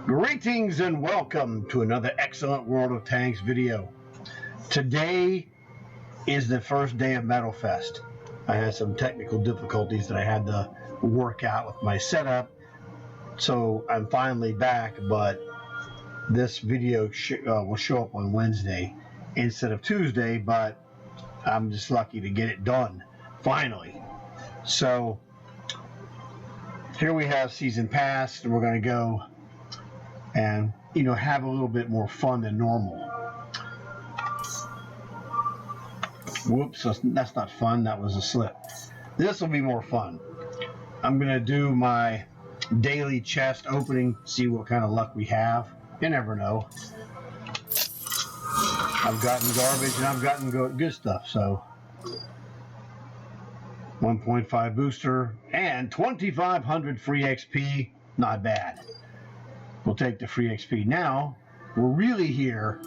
Greetings and welcome to another excellent World of Tanks video. Today is the first day of Metalfest. I had some technical difficulties that I had to work out with my setup, so I'm finally back, but this video will show up on Wednesday instead of Tuesday, but I'm just lucky to get it done, finally. So here we have Season Pass, and we're going to go and have a little bit more fun than normal. Whoops, that's not fun, that was a slip. This will be more fun. I'm gonna do my daily chest opening, see what kind of luck we have. You never know. I've gotten garbage and I've gotten good stuff, so 1.5 booster and 2,500 free XP, not bad. We'll take the free XP. Now, we're really here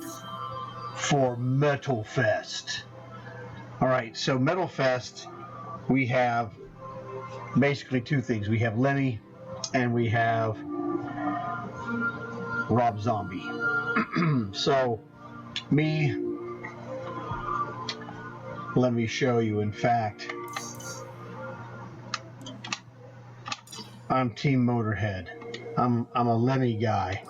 for Metalfest. Alright, so Metalfest, we have basically two things. We have Lemmy, and we have Rob Zombie. So, let me show you, in fact, I'm Team Motorhead. I'm a Lemmy guy.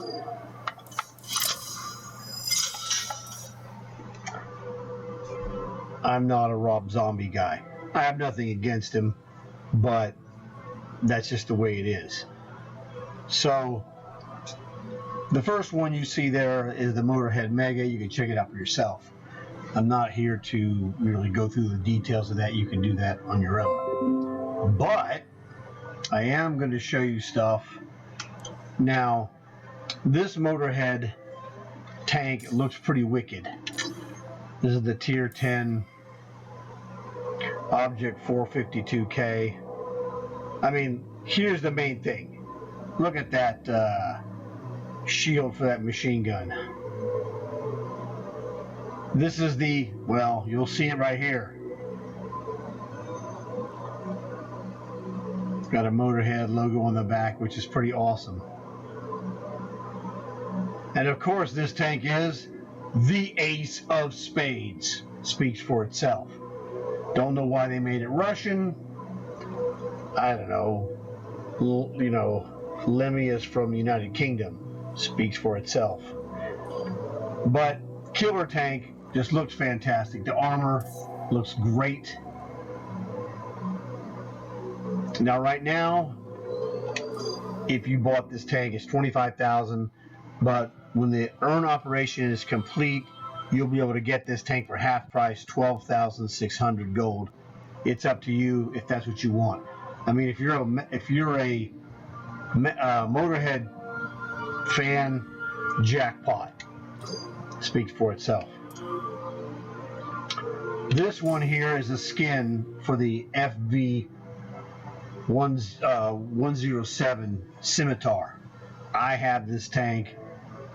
I'm not a Rob Zombie guy. I have nothing against him, but that's just the way it is. So, the first one you see there is the Motorhead Mega. You can check it out for yourself. I'm not here to really go through the details of that. You can do that on your own. But I am going to show you stuff. Now, this Motorhead tank looks pretty wicked. This is the Tier 10 Object 452K. I mean, here's the main thing. Look at that shield for that machine gun. This is the, well, you'll see it right here. It's got a Motorhead logo on the back, which is pretty awesome. And of course, this tank is the Ace of Spades. Speaks for itself. Don't know why they made it Russian. I don't know. Lemmy is from the United Kingdom. Speaks for itself. But killer tank, just looks fantastic. The armor looks great. Now, right now, if you bought this tank, it's $25,000. But when the earn operation is complete, you'll be able to get this tank for half price, 12,600 gold. It's up to you if that's what you want. I mean, if you're a Motorhead fan, jackpot. Speaks for itself. This one here is a skin for the FV 107 Scimitar. I have this tank,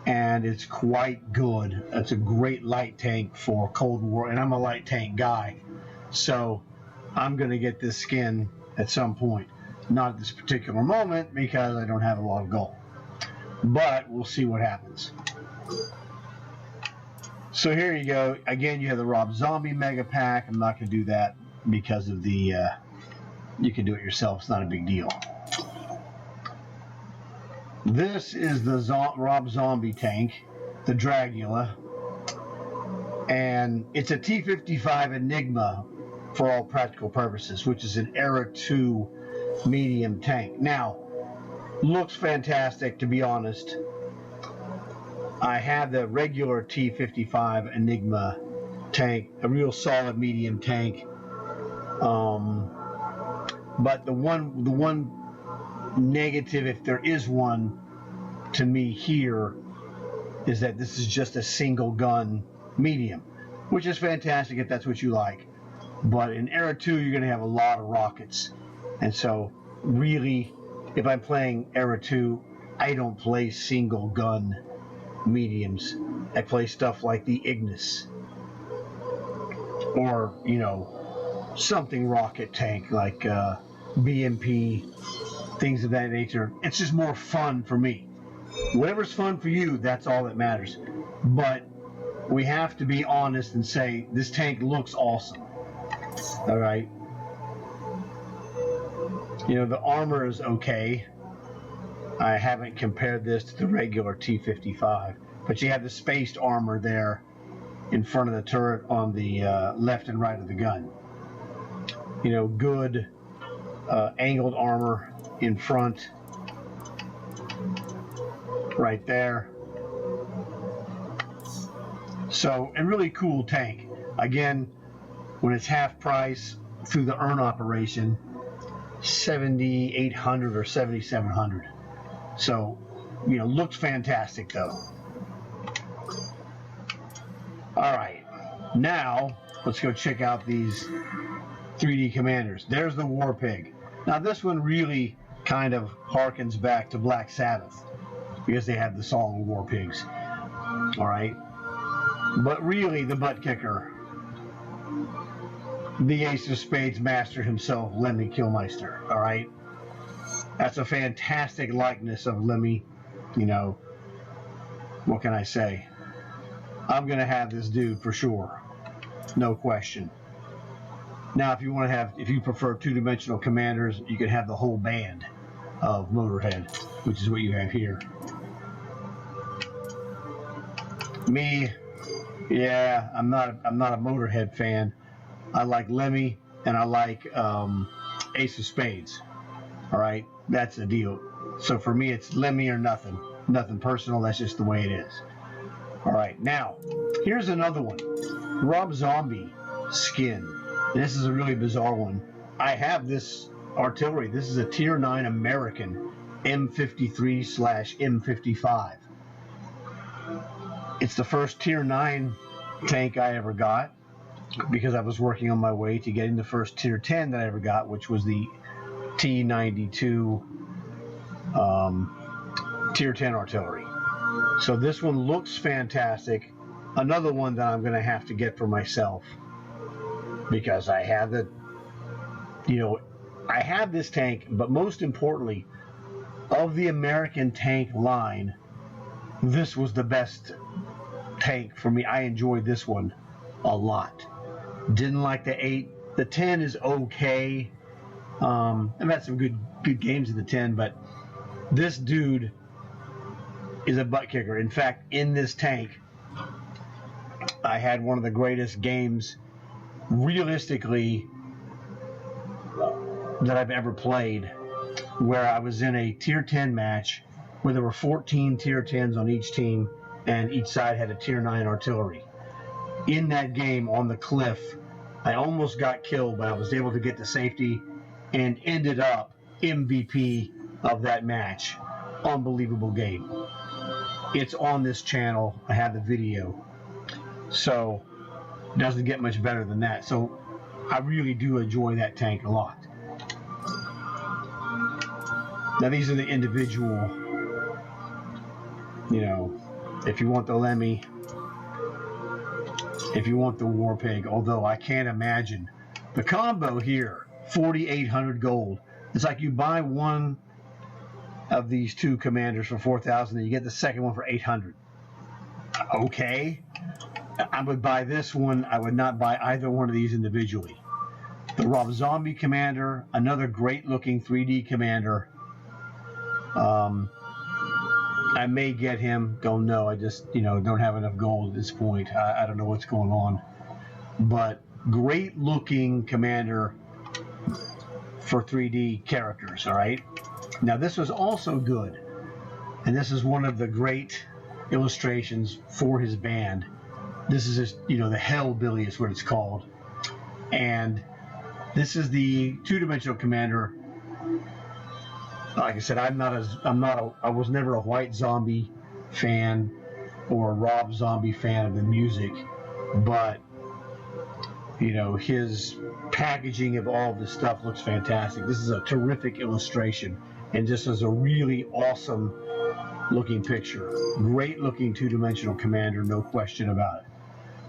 and it's quite good. It's a great light tank for Cold War, and I'm a light tank guy, so I'm going to get this skin at some point. Not at this particular moment, because I don't have a lot of gold. But we'll see what happens. So here you go. Again, you have the Rob Zombie Mega Pack. I'm not going to do that because of the... you can do it yourself. It's not a big deal. This is the Rob Zombie tank, the Dragula, and it's a T-55 Enigma for all practical purposes, which is an Era 2 medium tank. Now, looks fantastic, to be honest. I have the regular T-55 Enigma tank, a real solid medium tank, but the one negative, if there is one, to me here, is that this is just a single gun medium, which is fantastic if that's what you like. But in Era 2, you're going to have a lot of rockets, and so really, if I'm playing Era 2, I don't play single gun mediums. I play stuff like the Ignis, or something rocket tank like BMP, things of that nature. It's just more fun for me. Whatever's fun for you, that's all that matters. But we have to be honest and say this tank looks awesome. All right. You know, the armor is okay. I haven't compared this to the regular T-55, but you have the spaced armor there in front of the turret on the left and right of the gun. You know, good angled armor in front, right there. So, a really cool tank. Again, when it's half price through the earn operation, 7,800 or 7,700. So, you know, looks fantastic though. All right, now let's go check out these 3D commanders. There's the War Pig. Now this one really kind of harkens back to Black Sabbath because they had the song War Pigs. All right, but really the butt kicker, the Ace of Spades master himself, Lemmy Kilmister. All right, that's a fantastic likeness of Lemmy. You know, what can I say? I'm gonna have this dude for sure, no question. Now, if you want to have, if you prefer two-dimensional commanders, you can have the whole band of Motorhead, which is what you have here. Me, yeah, I'm not a Motorhead fan. I like Lemmy and I like Ace of Spades. All right, that's the deal. So for me, it's Lemmy or nothing. Nothing personal. That's just the way it is. All right, now here's another one. Rob Zombie skin. This is a really bizarre one. I have this artillery. This is a Tier 9 American M53/M55. It's the first Tier 9 tank I ever got because I was working on my way to getting the first Tier 10 that I ever got, which was the T92 Tier 10 artillery. So this one looks fantastic. Another one that I'm going to have to get for myself because I have the, you know, I have this tank, but most importantly, of the American tank line, this was the best tank for me. I enjoyed this one a lot. Didn't like the 8. The 10 is okay. I've had some good games in the 10, but this dude is a butt kicker. In fact, in this tank, I had one of the greatest games realistically that I've ever played, where I was in a Tier 10 match where there were 14 Tier 10s on each team and each side had a Tier 9 artillery. In that game on the cliff, I almost got killed, but I was able to get to safety and ended up MVP of that match. Unbelievable game. It's on this channel. I have the video. So it doesn't get much better than that. So I really do enjoy that tank a lot. Now these are the individual, you know, if you want the Lemmy, if you want the War Pig, although I can't imagine. The combo here, 4,800 gold. It's like you buy one of these two commanders for 4,000 and you get the second one for 800. Okay. I would buy this one. I would not buy either one of these individually. The Rob Zombie commander, another great looking 3D commander. I may get him, don't know. I just, you know, don't have enough gold at this point. I don't know what's going on. But great looking commander for 3D characters, all right? Now this was also good. And this is one of the great illustrations for his band. This is just, you know, the Hellbilly is what it's called. And this is the two-dimensional commander. Like I said, I was never a White Zombie fan or a Rob Zombie fan of the music, but you know, his packaging of all of this stuff looks fantastic. This is a terrific illustration and just is a really awesome looking picture. Great looking two-dimensional commander, no question about it.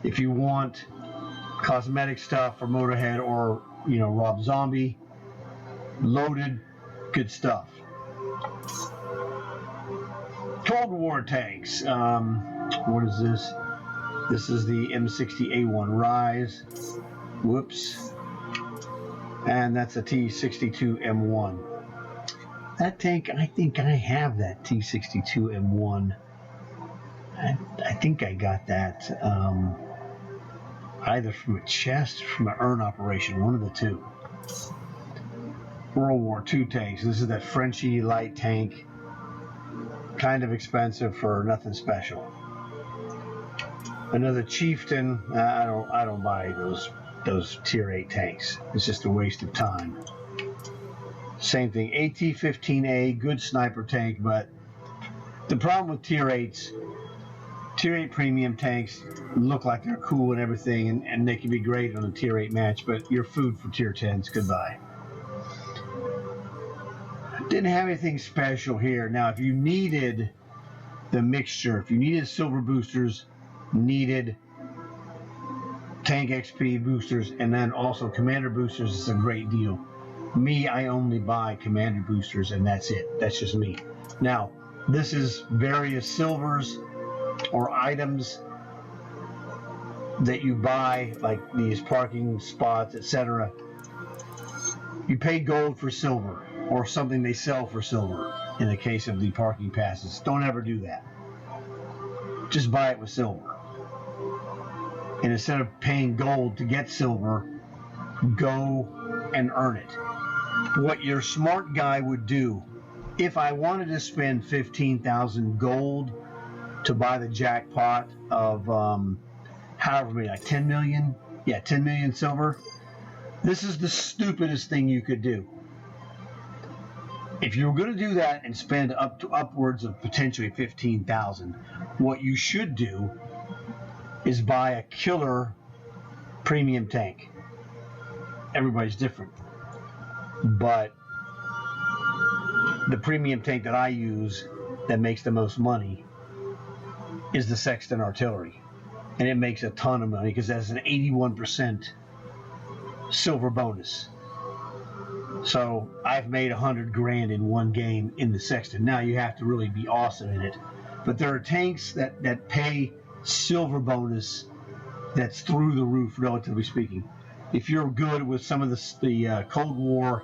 If you want cosmetic stuff for Motorhead or, you know, Rob Zombie, loaded, good stuff. Cold War tanks. What is this? This is the M60A1 Rise. Whoops. And that's a T62M1. That tank, I think I have that T62M1. I think I got that either from a chest or from an urn operation, one of the two. World War II tanks. This is that Frenchy light tank. Kind of expensive for nothing special. Another Chieftain. I don't buy those tier 8 tanks. It's just a waste of time. Same thing. AT-15A, good sniper tank, but the problem with tier 8s, tier 8 premium tanks look like they're cool and everything, and they can be great on a tier 8 match, but you're food for tier 10s. Goodbye. Didn't have anything special here. Now, if you needed the mixture, if you needed silver boosters, needed tank XP boosters, and then also commander boosters, it's a great deal. Me, I only buy commander boosters, and that's it. That's just me. Now, this is various silvers or items that you buy, like these parking spots, etc. You pay gold for silver, or something they sell for silver in the case of the parking passes. Don't ever do that. Just buy it with silver. And instead of paying gold to get silver, go and earn it. What your smart guy would do, if I wanted to spend 15,000 gold to buy the jackpot of however many, like 10 million? Yeah, 10 million silver. This is the stupidest thing you could do. If you were going to do that and spend upwards of potentially 15,000, what you should do is buy a killer premium tank. Everybody's different, but the premium tank that I use that makes the most money is the Sexton Artillery, and it makes a ton of money because it has an 81% silver bonus. So I've made 100 grand in one game in the Sexton. Now you have to really be awesome in it, but there are tanks that pay silver bonus that's through the roof, relatively speaking. If you're good with some of the Cold War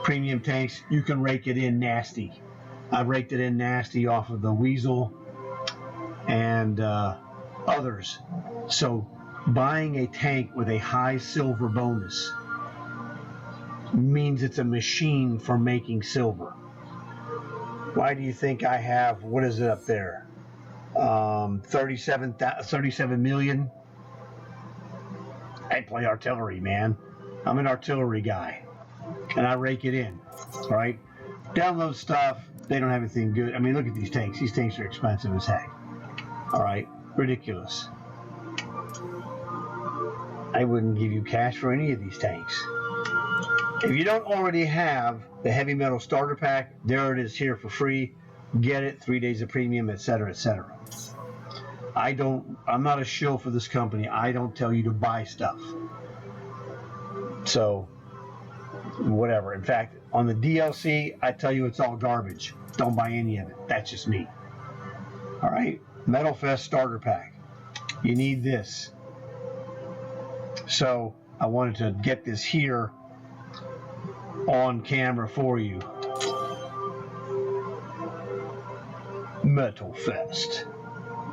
premium tanks, you can rake it in nasty. I've raked it in nasty off of the Weasel and others. So buying a tank with a high silver bonus means it's a machine for making silver. Why do you think I have, what is it up there? 37 million? I play artillery, man. I'm an artillery guy, and I rake it in, all right? Download stuff, they don't have anything good. I mean, look at these tanks. These tanks are expensive as heck, all right? Ridiculous. I wouldn't give you cash for any of these tanks. If you don't already have the heavy metal starter pack, there it is here for free. Get it, 3 days of premium, etc., etc. I'm not a shill for this company. I don't tell you to buy stuff. So, whatever. In fact, on the DLC, I tell you it's all garbage. Don't buy any of it. That's just me. All right? Metalfest starter pack. You need this. So, I wanted to get this here on camera for you. Metalfest.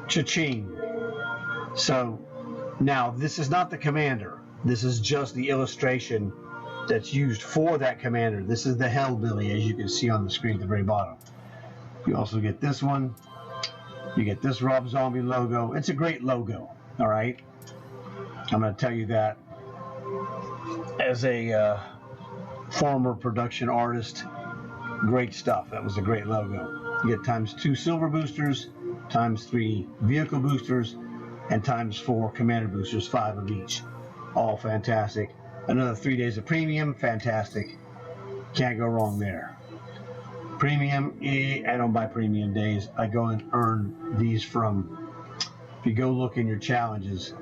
Cha-ching. So now this is not the commander. This is just the illustration that's used for that commander. This is the Hellbilly, as you can see on the screen at the very bottom. You also get this one. You get this Rob Zombie logo. It's a great logo, all right? I'm going to tell you that as a former production artist. Great stuff. That was a great logo. You get ×2 silver boosters, ×3 vehicle boosters, and ×4 commander boosters, 5 of each. All fantastic. Another 3 days of premium, fantastic. Can't go wrong there. Premium, I don't buy premium days. I go and earn these from, if you go look in your challenges,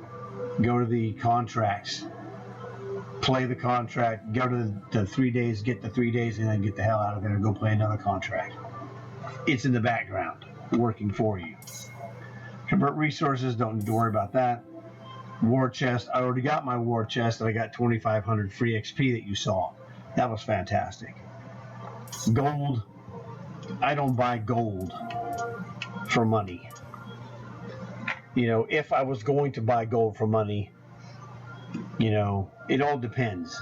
go to the contracts, play the contract, go to the 3 days, get the 3 days, and then get the hell out of there and go play another contract. It's in the background. working for you. Convert resources, don't need to worry about that. War chest, I already got my war chest, and I got 2,500 free XP that you saw. That was fantastic. Gold, I don't buy gold for money. You know, if I was going to buy gold for money, you know, it all depends.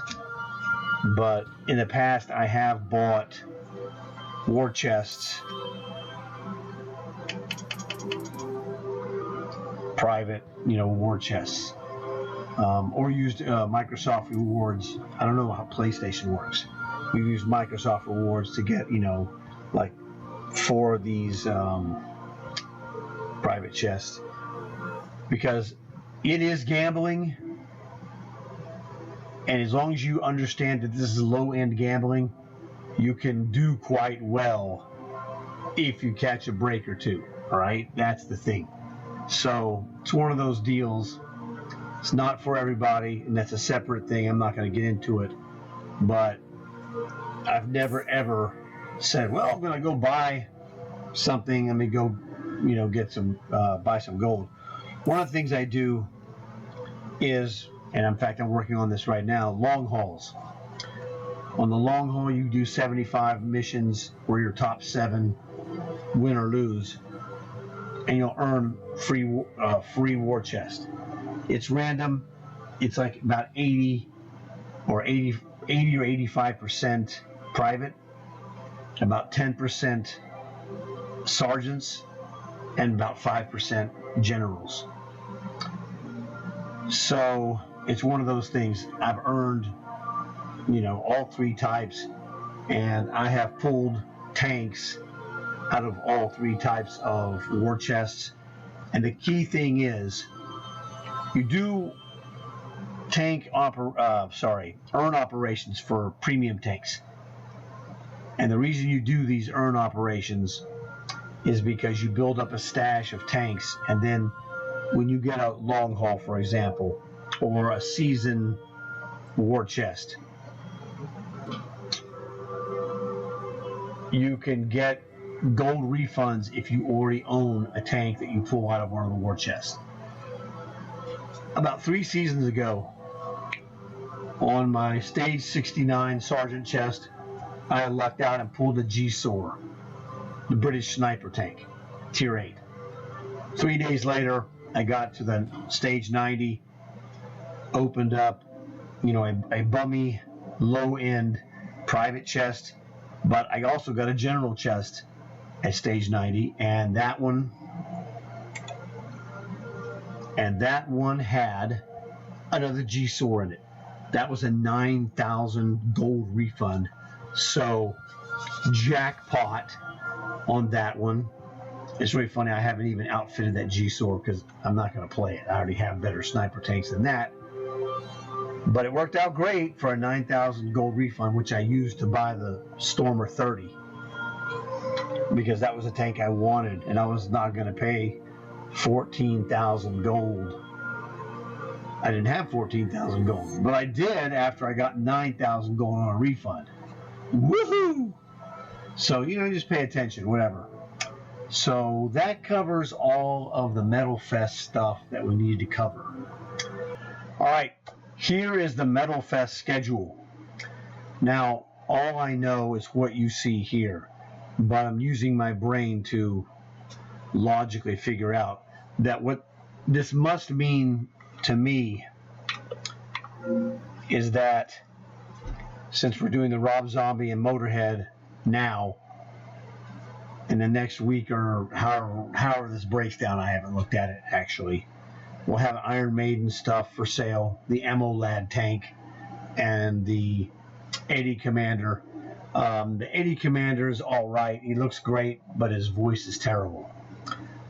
But in the past, I have bought war chests, private, you know, war chests, or used Microsoft rewards. I don't know how PlayStation works. We use Microsoft rewards to get, you know, like 4 of these private chests, because it is gambling, and as long as you understand that this is low-end gambling, you can do quite well if you catch a break or two. All right, that's the thing. So it's one of those deals. It's not for everybody, and that's a separate thing. I'm not going to get into it, but I've never ever said, well, I'm going to go buy something. Let me go, you know, get some, buy some gold. One of the things I do is, and in fact, I'm working on this right now, long hauls. On the long haul, you do 75 missions where your top 7 win or lose, and you'll earn free war chest. It's random. It's like about 80 or 85% private, about 10% sergeants, and about 5% generals. So it's one of those things. I've earned, you know, all 3 types, and I have pulled tanks out of all 3 types of war chests. And the key thing is, you do earn operations for premium tanks. And the reason you do these earn operations is because you build up a stash of tanks, and then when you get a long haul, for example, or a season war chest, you can get gold refunds if you already own a tank that you pull out of one of the war chests. About 3 seasons ago, on my stage 69 sergeant chest, I lucked out and pulled a G-SOR, the British sniper tank, tier 8. 3 days later, I got to the stage 90, opened up, you know, a bummy, low-end private chest, but I also got a general chest at stage 90, and that one had another G-SOR in it. That was a 9,000 gold refund. So jackpot on that one. It's really funny, I haven't even outfitted that G-SOR because I'm not going to play it. I already have better sniper tanks than that. But it worked out great for a 9,000 gold refund, which I used to buy the Stormer 30, because that was a tank I wanted, and I was not going to pay 14,000 gold. I didn't have 14,000 gold, but I did after I got 9,000 gold on a refund. Woohoo! So, you know, just pay attention, whatever. So that covers all of the Metalfest stuff that we needed to cover. All right, here is the Metalfest schedule. Now, all I know is what you see here, but I'm using my brain to logically figure out that what this must mean to me is that since we're doing the Rob Zombie and Motorhead now, in the next week or however this breaks down, I haven't looked at it actually, we'll have Iron Maiden stuff for sale, the Lad tank, and the Eddie Commander. The Eddie Commander is all right. He looks great, but his voice is terrible.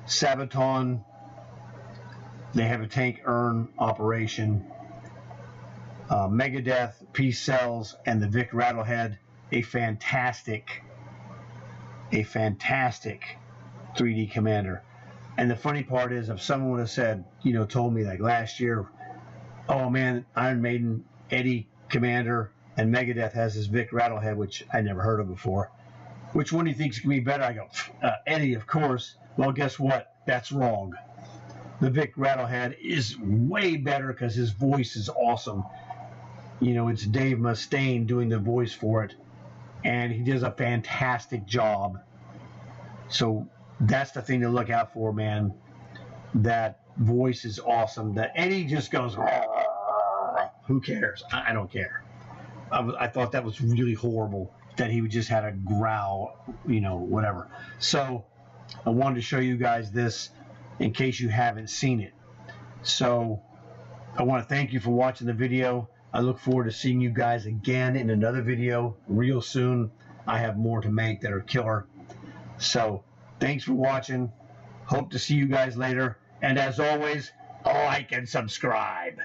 Sabaton, they have a tank earn operation. Megadeth, Peace Cells, and the Vic Rattlehead, a fantastic 3D commander. And the funny part is, if someone would have said, you know, told me like last year, oh man, Iron Maiden, Eddie Commander, and Megadeth has this Vic Rattlehead, which I never heard of before, which one do you think is going to be better? I go, Eddie, of course. Well, guess what? That's wrong. The Vic Rattlehead is way better because his voice is awesome. You know, it's Dave Mustaine doing the voice for it, and he does a fantastic job. So that's the thing to look out for, man. That voice is awesome. That Eddie just goes, who cares? I don't care. I thought that was really horrible that he just had a growl, you know, whatever. So I wanted to show you guys this in case you haven't seen it. So I want to thank you for watching the video. I look forward to seeing you guys again in another video real soon. I have more to make that are killer. So thanks for watching. Hope to see you guys later. And as always, like and subscribe.